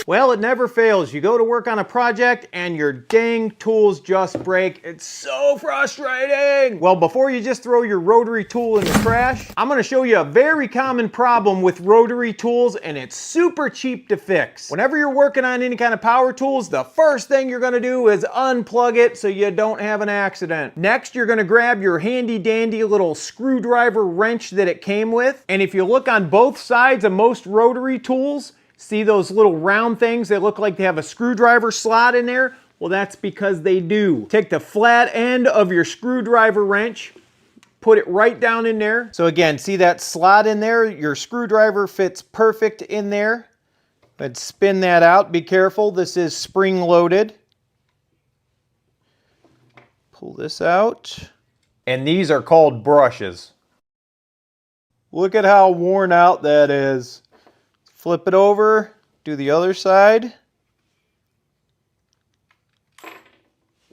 Well, it never fails. You go to work on a project and your dang tools just break. It's so frustrating. Well, before you just throw your rotary tool in the trash, I'm gonna show you a very common problem with rotary tools, and it's super cheap to fix. Whenever you're working on any kind of power tools, the first thing you're gonna do is unplug it so you don't have an accident. Next, you're gonna grab your handy dandy little screwdriver wrench that it came with, and if you look on both sides of most rotary tools, see those little round things that look like they have a screwdriver slot in there? Well, that's because they do. Take the flat end of your screwdriver wrench, put it right down in there. So again, see that slot in there? Your screwdriver fits perfect in there. Let's spin that out. Be careful, this is spring loaded. Pull this out. And these are called brushes. Look at how worn out that is. Flip it over, do the other side.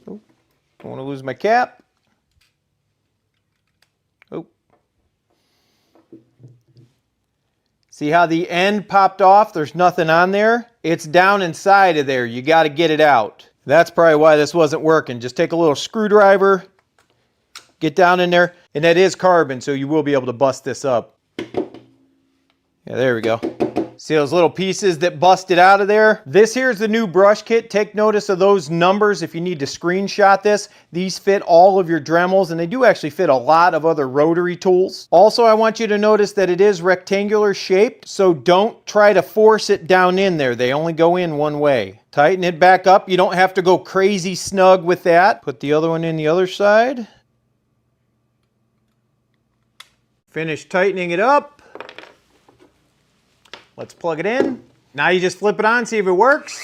Oh, don't want to lose my cap. Oh. See how the end popped off? There's nothing on there. It's down inside of there. You got to get it out. That's probably why this wasn't working. Just take a little screwdriver, get down in there, and that is carbon, so you will be able to bust this up. Yeah, there we go. See those little pieces that busted out of there? This here's the new brush kit. Take notice of those numbers if you need to screenshot this. These fit all of your Dremels, and they do actually fit a lot of other rotary tools. Also, I want you to notice that it is rectangular shaped, so don't try to force it down in there. They only go in one way. Tighten it back up. You don't have to go crazy snug with that. Put the other one in the other side. Finish tightening it up. Let's plug it in. Now you just flip it on, see if it works.